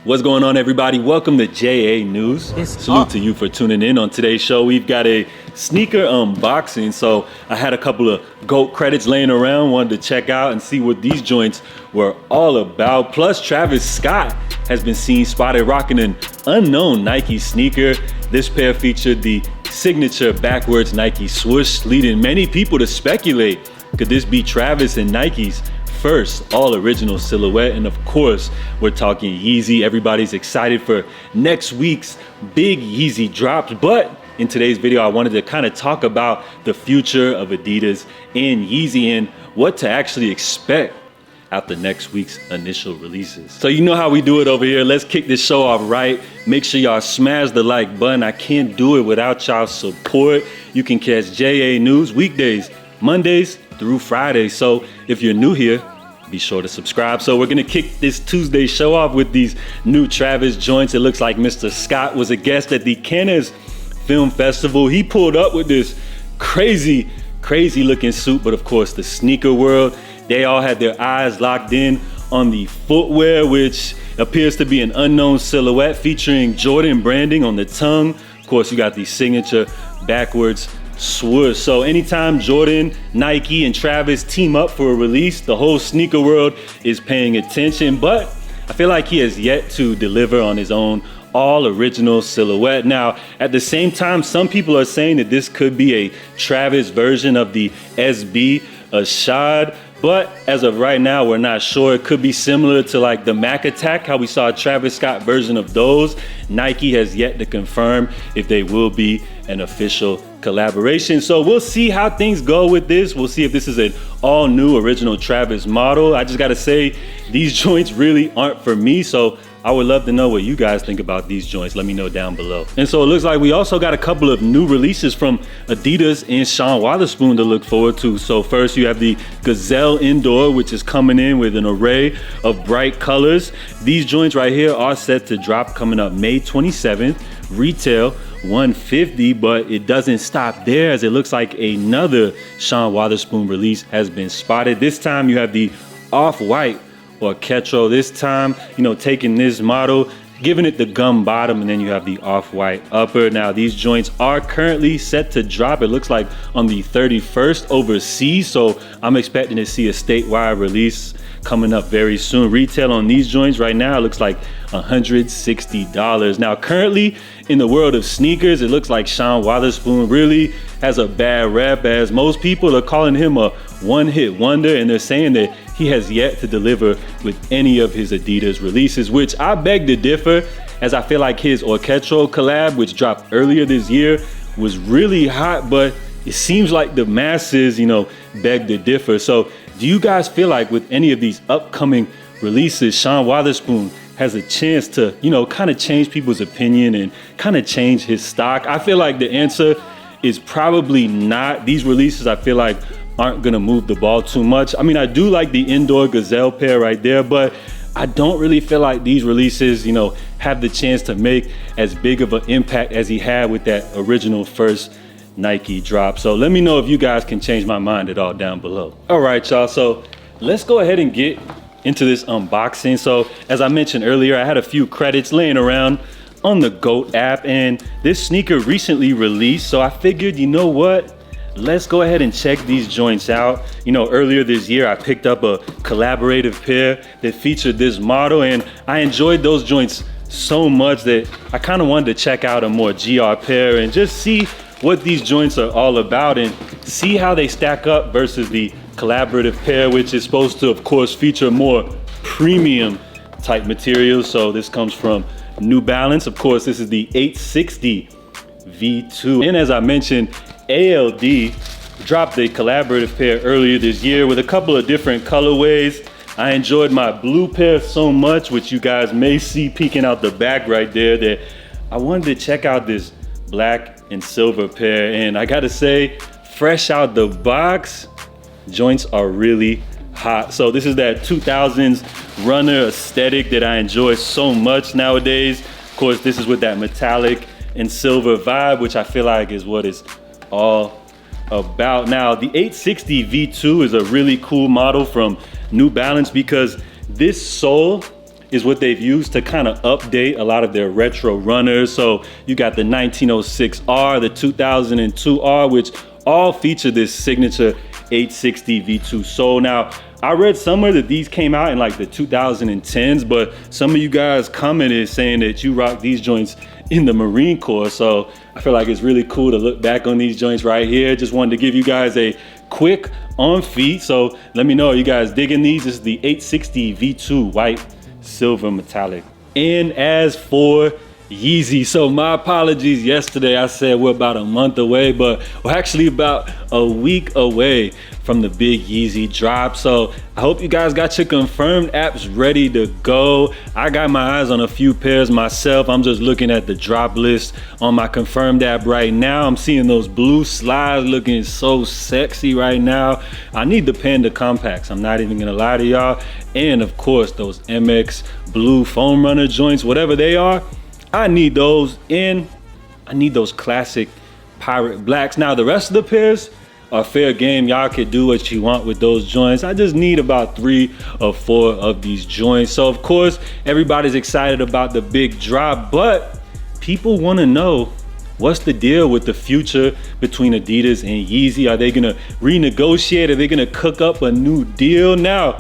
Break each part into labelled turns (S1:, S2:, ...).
S1: What's going on, everybody? Welcome to JA News. Salute to you for tuning in. On today's show, we've got a sneaker unboxing. So I had a couple of GOAT credits laying around, wanted to check out and see what these joints were all about. Plus, Travis Scott has been seen spotted rocking an unknown Nike sneaker. This pair featured the signature backwards Nike swoosh, leading many people to speculate, could this be Travis and Nike's first all original silhouette? And of course, we're talking Yeezy. Everybody's excited for next week's big Yeezy drops. But in today's video, I wanted to kind of talk about the future of Adidas and Yeezy and what to actually expect after next week's initial releases. So you know how we do it over here. Let's kick this show off right. Make sure y'all smash the like button. I can't do it without y'all support. You can catch JA News weekdays, Mondays through Friday. So if you're new here, be sure to subscribe. So we're gonna kick this Tuesday show off with these new Travis joints. It looks like Mr. Scott was a guest at the Cannes Film Festival. He pulled up with this crazy looking suit, but of course the sneaker world, they all had their eyes locked in on the footwear, which appears to be an unknown silhouette featuring Jordan branding on the tongue. Of course, you got the signature backwards swoosh. So anytime Jordan, Nike, and Travis team up for a release, the whole sneaker world is paying attention. But I feel like he has yet to deliver on his own all original silhouette. Now, at the same time, some people are saying that this could be a Travis version of the SB Ashad. But as of right now, we're not sure. It could be similar to like the Mac Attack, how we saw a Travis Scott version of those. Nike has yet to confirm if they will be an official collaboration. So we'll see how things go with this. We'll see if this is an all new original Travis model. I just gotta say, these joints really aren't for me. So I would love to know what you guys think about these joints. Let me know down below. And so it looks like we also got a couple of new releases from Adidas and Sean Wotherspoon to look forward to. So first you have the Gazelle Indoor, which is coming in with an array of bright colors. These joints right here are set to drop coming up May 27th, retail $150, but it doesn't stop there, as it looks like another Sean Wotherspoon release has been spotted. This time you have the off-white or Ketro. This time, taking this model, giving it the gum bottom, and then you have the off-white upper. Now, these joints are currently set to drop, it looks like on the 31st overseas, so I'm expecting to see a statewide release coming up very soon. Retail on these joints right now, it looks like $160. Now, currently in the world of sneakers, it looks like Sean Wotherspoon really has a bad rep, as most people are calling him a one-hit wonder, and they're saying that he has yet to deliver with any of his Adidas releases, which I beg to differ, as I feel like his Orketro collab, which dropped earlier this year, was really hot, but it seems like the masses, beg to differ. So do you guys feel like with any of these upcoming releases, Sean Wotherspoon has a chance to, kind of change people's opinion and kind of change his stock? I feel like the answer is probably not. These releases, I feel like, aren't gonna move the ball too much. I mean, I do like the indoor Gazelle pair right there, but I don't really feel like these releases, have the chance to make as big of an impact as he had with that original first Nike drop. So let me know if you guys can change my mind at all down below. All right, y'all, so let's go ahead and get into this unboxing. So as I mentioned earlier, I had a few credits laying around on the GOAT app, and this sneaker recently released, so I figured, you know what? Let's go ahead and check these joints out. Earlier this year, I picked up a collaborative pair that featured this model, and I enjoyed those joints so much that I kind of wanted to check out a more GR pair and just see what these joints are all about and see how they stack up versus the collaborative pair, which is supposed to, of course, feature more premium type materials. So this comes from New Balance. Of course, this is the 860 V2. And as I mentioned, ALD dropped a collaborative pair earlier this year with a couple of different colorways. I enjoyed my blue pair so much, which you guys may see peeking out the back right there, that I wanted to check out this black and silver pair. And I gotta say, fresh out the box, joints are really hot. So this is that 2000s runner aesthetic that I enjoy so much nowadays. Of course, this is with that metallic and silver vibe, which I feel like is what it's all about. Now, the 860 V2 is a really cool model from New Balance because this sole is what they've used to kind of update a lot of their retro runners. So you got the 1906R, the 2002R, which all feature this signature 860 V2 sole. Now, I read somewhere that these came out in like the 2010s, but some of you guys commented saying that you rock these joints in the Marine Corps. So I feel like it's really cool to look back on these joints right here. Just wanted to give you guys a quick on feet. So let me know, are you guys digging these? This is the 860 V2 white, silver, metallic. And as for YEEZY, so my apologies, yesterday I said we're about a month away, but we're actually about a week away from the big YEEZY drop. So I hope you guys got your confirmed apps ready to go. I got my eyes on a few pairs myself. I'm just looking at the drop list on my confirmed app right now. I'm seeing those blue slides looking so sexy right now. I need the Panda compacts, I'm not even gonna lie to y'all. And of course, those MX blue foam runner joints, whatever they are, I need those, and I need those classic pirate blacks. Now the rest of the pairs are fair game. Y'all could do what you want with those joints. I just need about 3 or 4 of these joints. So of course, everybody's excited about the big drop, but people wanna know, what's the deal with the future between Adidas and YEEZY? Are they gonna renegotiate? Are they gonna cook up a new deal? Now,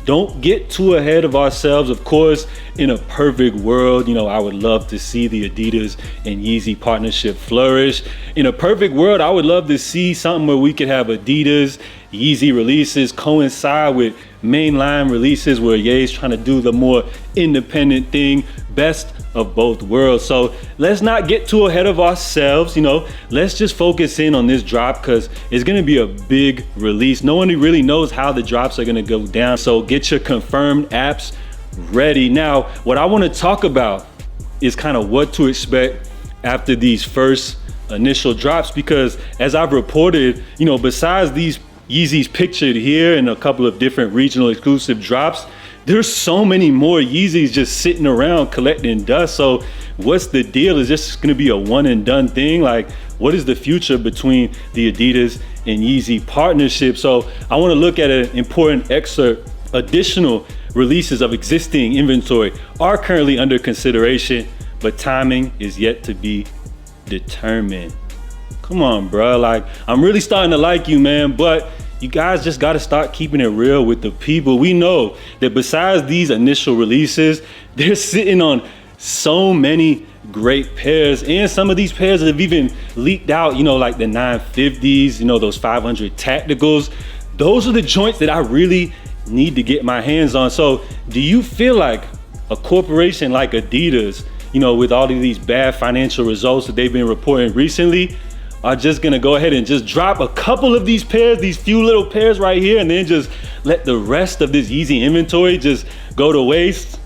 S1: don't get too ahead of ourselves. Of course, in a perfect world, you know, I would love to see the Adidas and YEEZY partnership flourish. In a perfect world, I would love to see something where we could have Adidas, YEEZY releases coincide with mainline releases, where Ye's trying to do the more independent thing, best of both worlds. So let's not get too ahead of ourselves, you know, let's just focus in on this drop, because it's gonna be a big release. No one really knows how the drops are gonna go down. So get your confirmed apps ready. Now, what I wanna talk about is kind of what to expect after these first initial drops, because as I've reported, you know, besides these YEEZYs pictured here and a couple of different regional exclusive drops, there's so many more YEEZYs just sitting around collecting dust. So what's the deal? Is this gonna be a one and done thing? Like, what is the future between the Adidas and YEEZY partnership? So I wanna look at an important excerpt. Additional releases of existing inventory are currently under consideration, but timing is yet to be determined. Come on, bro. Like, I'm really starting to like you, man, but you guys just got to start keeping it real with the people. We know that besides these initial releases, they're sitting on so many great pairs, and some of these pairs have even leaked out, you know, like the 950s, you know, those 500 tacticals. Those are the joints that I really need to get my hands on. So do you feel like a corporation like Adidas, you know, with all of these bad financial results that they've been reporting recently, are just gonna go ahead and just drop a couple of these pairs, these few little pairs right here, and then just let the rest of this YEEZY inventory just go to waste?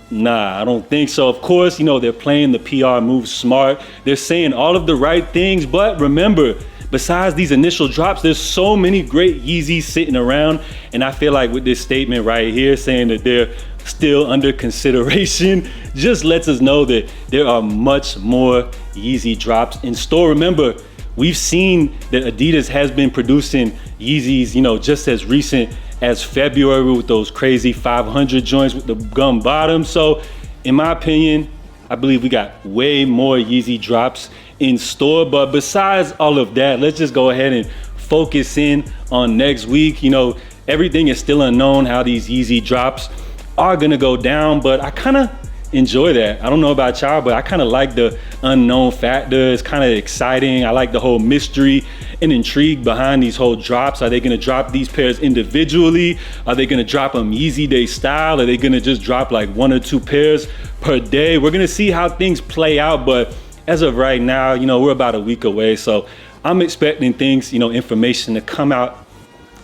S1: Nah, I don't think so. Of course, you know, they're playing the PR move smart. They're saying all of the right things, but remember, besides these initial drops, there's so many great YEEZYs sitting around, and I feel like with this statement right here saying that they're still under consideration just lets us know that there are much more YEEZY drops in store. Remember, we've seen that Adidas has been producing YEEZYs, you know, just as recent as February with those crazy 500 joints with the gum bottom. So in my opinion, I believe we got way more YEEZY drops in store. But besides all of that, let's just go ahead and focus in on next week. You know, everything is still unknown how these YEEZY drops are gonna go down, but I kind of enjoy that. I don't know about y'all, but I kind of like the unknown factor. It's kind of exciting. I like the whole mystery and intrigue behind these whole drops. Are they gonna drop these pairs individually? Are they gonna drop them YEEZY Day style? Are they gonna just drop like 1 or 2 pairs per day? We're gonna see how things play out, but as of right now, you know, we're about a week away, so I'm expecting things, you know, information to come out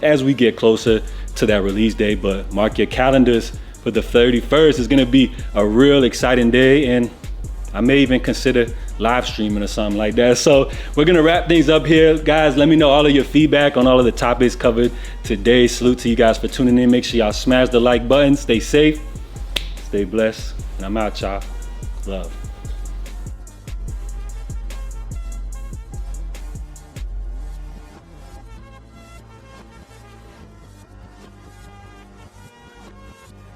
S1: as we get closer to that release day. But mark your calendars for the 31st. Is gonna be a real exciting day, and I may even consider live streaming or something like that. So we're gonna wrap things up here. Guys, let me know all of your feedback on all of the topics covered today. Salute to you guys for tuning in. Make sure y'all smash the like button. Stay safe, stay blessed, and I'm out, y'all. Love.